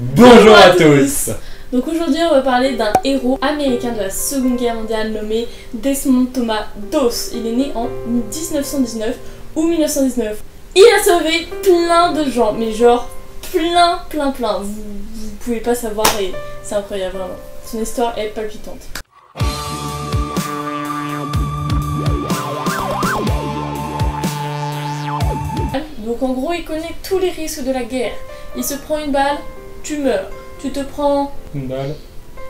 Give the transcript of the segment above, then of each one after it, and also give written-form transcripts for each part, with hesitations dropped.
Bonjour à tous. Donc aujourd'hui on va parler d'un héros américain de la Seconde Guerre mondiale nommé Desmond Thomas Doss. Il est né en 1919 ou 1919. Il a sauvé plein de gens, mais genre plein. Vous pouvez pas savoir et c'est incroyable vraiment. Son histoire est palpitante. Donc en gros il connaît tous les risques de la guerre. Il se prend une balle, tu meurs. Tu te prends une balle,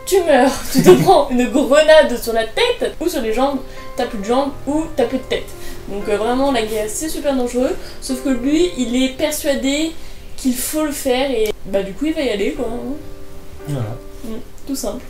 tu meurs. Tu te prends une grenade sur la tête ou sur les jambes, t'as plus de jambes ou t'as plus de tête. Donc vraiment la guerre c'est super dangereux. Sauf que lui il est persuadé qu'il faut le faire et bah du coup il va y aller quoi. Voilà. Tout simple.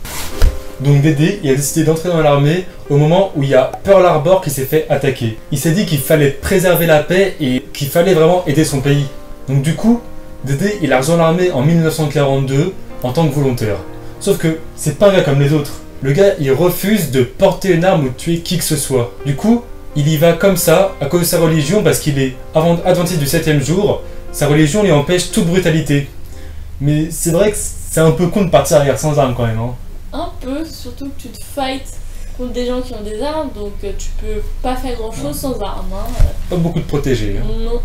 Donc Dédé, il a décidé d'entrer dans l'armée au moment où il y a Pearl Harbor qui s'est fait attaquer. Il s'est dit qu'il fallait préserver la paix et qu'il fallait vraiment aider son pays. Donc du coup, Dédé, il a rejoint l'armée en 1942 en tant que volontaire. Sauf que c'est pas un gars comme les autres. Le gars, il refuse de porter une arme ou de tuer qui que ce soit. Du coup, il y va comme ça à cause de sa religion parce qu'il est adventiste du 7e jour. Sa religion lui empêche toute brutalité. Mais c'est vrai que c'est un peu con de partir à la guerre sans armes quand même. Hein. Un peu, surtout que tu te fights contre des gens qui ont des armes, donc tu peux pas faire grand chose sans armes. Hein. Pas beaucoup de protégés. Hein. Non.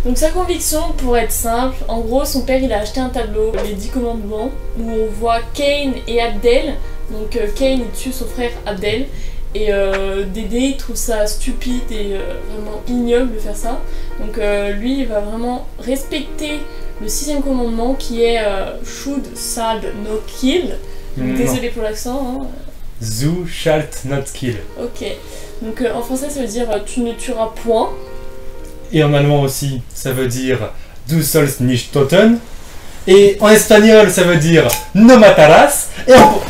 Donc sa conviction, pour être simple, en gros son père il a acheté un tableau, les 10 commandements, où on voit Cain et Abdel. Donc Cain il tue son frère Abdel, et Dédé il trouve ça stupide et vraiment ignoble de faire ça. Donc lui il va vraiment respecter le 6e commandement qui est Should, Shall, No Kill. Désolé pour l'accent. Hein. Thou shalt not kill. Ok. Donc en français ça veut dire tu ne tueras point. Et en allemand aussi, ça veut dire Du sollst nicht töten. Et en espagnol, ça veut dire No matarás. Et en...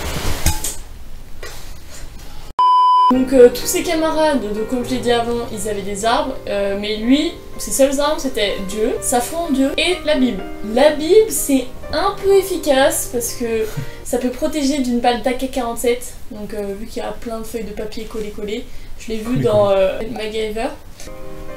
Donc tous ses camarades, comme je l'ai dit avant, ils avaient des arbres, mais lui, ses seules armes c'était Dieu, sa foi en Dieu et la Bible. La Bible c'est un peu efficace parce que ça peut protéger d'une balle d'AK-47, donc vu qu'il y a plein de feuilles de papier collées, je l'ai vu dans MacGyver.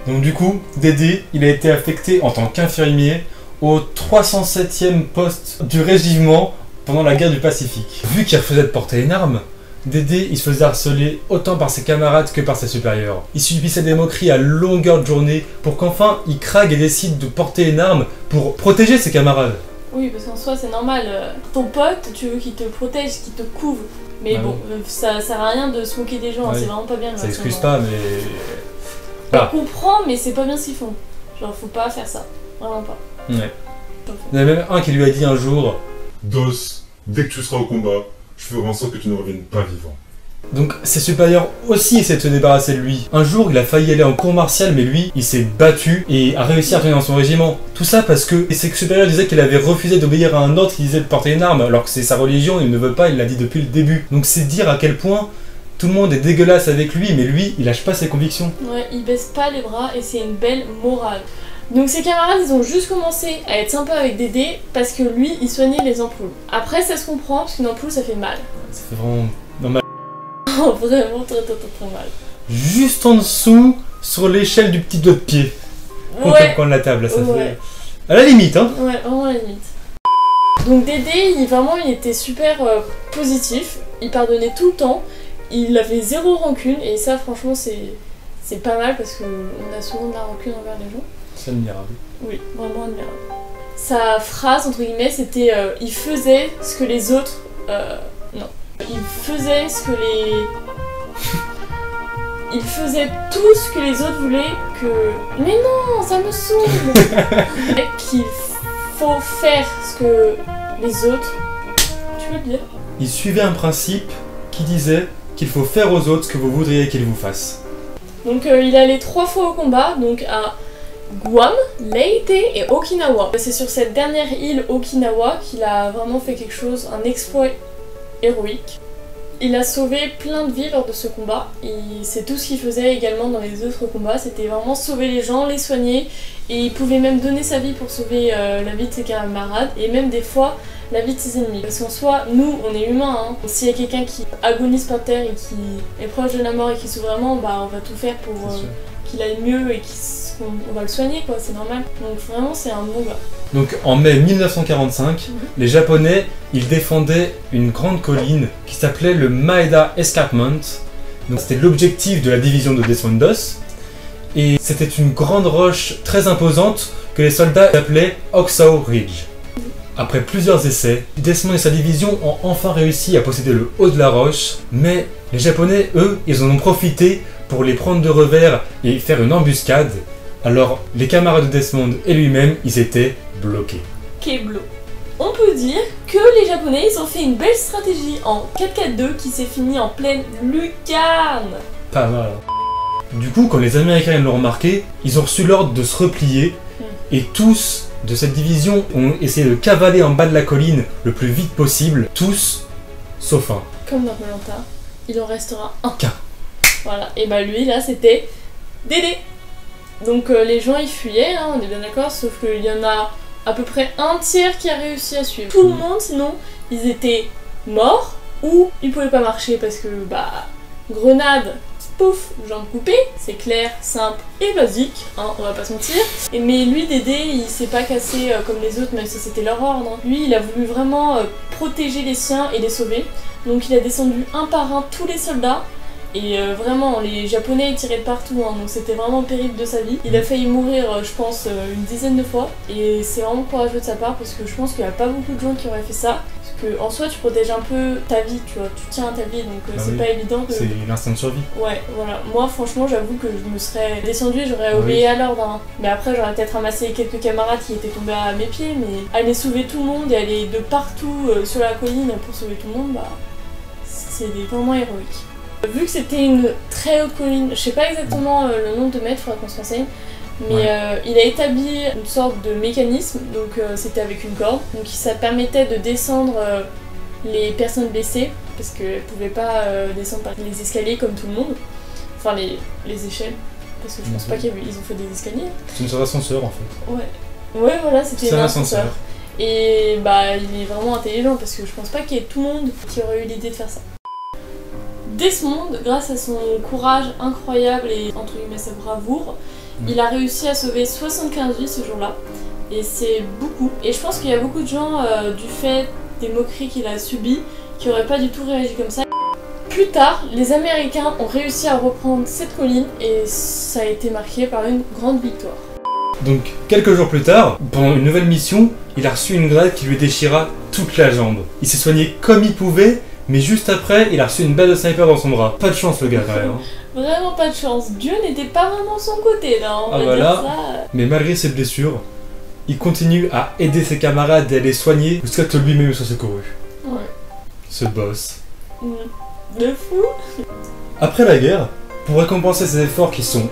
Donc du coup, Dédé, il a été affecté en tant qu'infirmier au 307e poste du régiment pendant la guerre du Pacifique. Vu qu'il refusait de porter une arme, Dédé, il se faisait harceler autant par ses camarades que par ses supérieurs. Il subissait des moqueries à longueur de journée pour qu'enfin il craque et décide de porter une arme pour protéger ses camarades. Oui, parce qu'en soi c'est normal, ton pote, tu veux qu'il te protège, qu'il te couvre, mais bon, ça sert à rien de se moquer des gens, c'est vraiment pas bien. Ça excuse pas, mais... Voilà. Je comprends, mais c'est pas bien ce qu'ils font. Genre, faut pas faire ça. Vraiment pas. Ouais. Il y en a même un qui lui a dit un jour Doss, dès que tu seras au combat, je ferai en sorte que tu ne reviennes pas vivant. Donc ses supérieurs aussi essaient de se débarrasser de lui. Un jour, il a failli aller en cours martial, mais lui, il s'est battu et a réussi à revenir dans son régiment. Tout ça parce que ses supérieurs disaient qu'il avait refusé d'obéir à un autre qui disait de porter une arme, alors que c'est sa religion, il ne veut pas, il l'a dit depuis le début. Donc c'est dire à quel point tout le monde est dégueulasse avec lui, mais lui, il lâche pas ses convictions. Ouais, il baisse pas les bras et c'est une belle morale. Donc ses camarades, ils ont juste commencé à être sympas avec Dédé parce que lui, il soignait les ampoules. Après, ça se comprend parce qu'une ampoule, ça fait mal. Ça fait vraiment... normal. Vraiment très mal. Juste en dessous, sur l'échelle du petit doigt de pied. Contre le coin de la table, là, ça fait... À la limite, hein. Ouais, vraiment à la limite. Donc Dédé, il était super positif. Il pardonnait tout le temps. Il avait zéro rancune et ça franchement c'est pas mal parce qu'on a souvent de la rancune envers les gens. C'est admirable. Oui, vraiment admirable. Sa phrase entre guillemets c'était il faisait ce que les autres... non. Il faisait ce que les... Il faisait tout ce que les autres voulaient que... Mais non, ça me saoule. Qu'il faut faire ce que les autres... Tu veux le dire? Il suivait un principe qui disait qu'il faut faire aux autres ce que vous voudriez qu'ils vous fassent. Donc il est allé 3 fois au combat, donc à Guam, Leyte et Okinawa. C'est sur cette dernière île Okinawa qu'il a vraiment fait quelque chose, un exploit héroïque. Il a sauvé plein de vies lors de ce combat, et c'est tout ce qu'il faisait également dans les autres combats, c'était vraiment sauver les gens, les soigner, et il pouvait même donner sa vie pour sauver la vie de ses camarades, et même des fois la vie de ses ennemis. Parce qu'en soi, nous, on est humains, hein. S'il y a quelqu'un qui agonise par terre et qui est proche de la mort et qui souffre vraiment, bah on va tout faire pour qu'il aille mieux et qu'on va le soigner, quoi, c'est normal. Donc vraiment, c'est un bon gars. Donc en mai 1945, les Japonais, ils défendaient une grande colline qui s'appelait le Maeda Escarpment. Donc c'était l'objectif de la division de Desmond Doss. Et c'était une grande roche très imposante que les soldats appelaient Oxow Ridge. Après plusieurs essais, Desmond et sa division ont enfin réussi à posséder le haut de la roche, mais les Japonais, eux, ils en ont profité pour les prendre de revers et faire une embuscade. Alors, les camarades de Desmond et lui-même, ils étaient bloqués. Keblo. On peut dire que les Japonais, ils ont fait une belle stratégie en 4-4-2 qui s'est finie en pleine lucarne. Pas mal. Du coup, quand les Américains l'ont remarqué, ils ont reçu l'ordre de se replier et tous de cette division ont essayé de cavaler en bas de la colline le plus vite possible, tous sauf un. Comme dans Koh-Lanta, il en restera un. Qu'un. Voilà, et bah lui là c'était Dédé. Donc les gens ils fuyaient, hein, on est bien d'accord, sauf qu'il y en a à peu près un tiers qui a réussi à suivre. Tout le monde sinon ils étaient morts ou ils pouvaient pas marcher parce que bah grenade, pouf, jambes coupées, c'est clair, simple et basique, hein, on va pas se mentir. Mais lui Dédé il s'est pas cassé comme les autres même si c'était leur ordre. Hein. Lui il a voulu vraiment protéger les siens et les sauver. Donc il a descendu un par un tous les soldats. Et vraiment, les Japonais ils tiraient de partout, hein, donc c'était vraiment le périple de sa vie. Il a failli mourir, je pense, une dizaine de fois. Et c'est vraiment courageux de sa part parce que je pense qu'il n'y a pas beaucoup de gens qui auraient fait ça. Parce que en soi, tu protèges un peu ta vie, tu vois, tu tiens à ta vie, donc c'est pas évident que... C'est l'instinct de survie. Ouais, voilà. Moi, franchement, j'avoue que je me serais descendue et j'aurais obéi à l'ordre. Hein. Mais après, j'aurais peut-être ramassé quelques camarades qui étaient tombés à mes pieds, mais aller sauver tout le monde et aller de partout sur la colline pour sauver tout le monde, bah... c'est vraiment héroïque. Vu que c'était une très haute colline, je sais pas exactement le nombre de mètres, faudra qu'on se renseigne, mais il a établi une sorte de mécanisme, donc c'était avec une corde, donc ça permettait de descendre les personnes blessées, parce qu'elles pouvaient pas descendre par les escaliers comme tout le monde, enfin les échelles, parce que je pense pas qu'ils ont fait des escaliers. C'est une sorte d'ascenseur en fait. Ouais, voilà, c'était un ascenseur. ascenseur. Et bah il est vraiment intelligent, parce que je pense pas qu'il y ait tout le monde qui aurait eu l'idée de faire ça. Desmond, grâce à son courage incroyable et entre guillemets sa bravoure, il a réussi à sauver 75 vies ce jour-là. Et c'est beaucoup. Et je pense qu'il y a beaucoup de gens, du fait des moqueries qu'il a subies, qui n'auraient pas du tout réagi comme ça. Plus tard, les Américains ont réussi à reprendre cette colline et ça a été marqué par une grande victoire. Donc, quelques jours plus tard, pendant une nouvelle mission, il a reçu une grenade qui lui déchira toute la jambe. Il s'est soigné comme il pouvait, mais juste après, il a reçu une balle de sniper dans son bras. Pas de chance le gars quand même. Hein. Vraiment pas de chance. Dieu n'était pas vraiment de son côté là, on va voilà. dire ça. Mais malgré ses blessures, il continue à aider ses camarades et à les soigner jusqu'à que lui-même soit secouru. Ouais. Ce boss. De fou. Après la guerre, pour récompenser ses efforts qui sont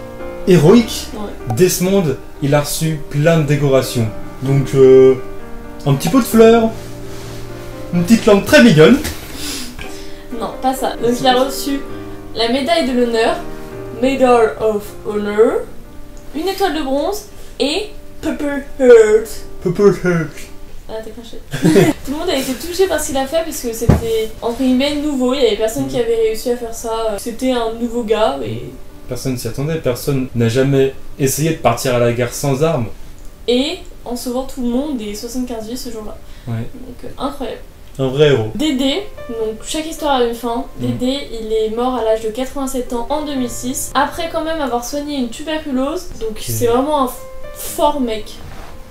héroïques, Desmond, il a reçu plein de décorations. Donc, un petit pot de fleurs, une petite lampe très mignonne. Non, pas ça. Donc il a reçu la médaille de l'honneur, Medal of Honor, une étoile de bronze et Purple Heart. Purple Heart. Ah, t'es craché. Tout le monde a été touché par ce qu'il a fait parce que c'était entre guillemets nouveau, il y avait personne qui avait réussi à faire ça. C'était un nouveau gars et... Personne s'y attendait, personne n'a jamais essayé de partir à la guerre sans armes. Et en sauvant tout le monde des 75 vies ce jour-là. Ouais. Donc incroyable. Un vrai héros. Dédé, donc chaque histoire a une fin. Dédé, il est mort à l'âge de 87 ans en 2006, après quand même avoir soigné une tuberculose. Donc c'est vraiment un fort mec.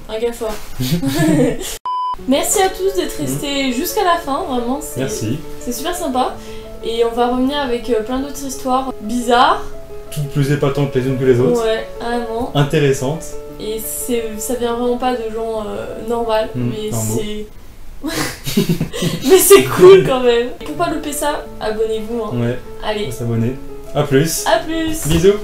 Un gars fort. Merci à tous d'être restés jusqu'à la fin, vraiment. Merci. C'est super sympa. Et on va revenir avec plein d'autres histoires bizarres. Toutes plus épatantes les unes que les autres. Ouais, vraiment. Intéressantes. Et ça vient vraiment pas de gens normaux, mais c'est... mais c'est cool quand même. Pour pas louper ça, abonnez-vous. Hein. Ouais. Allez. S'abonner. A plus. A plus. Bisous.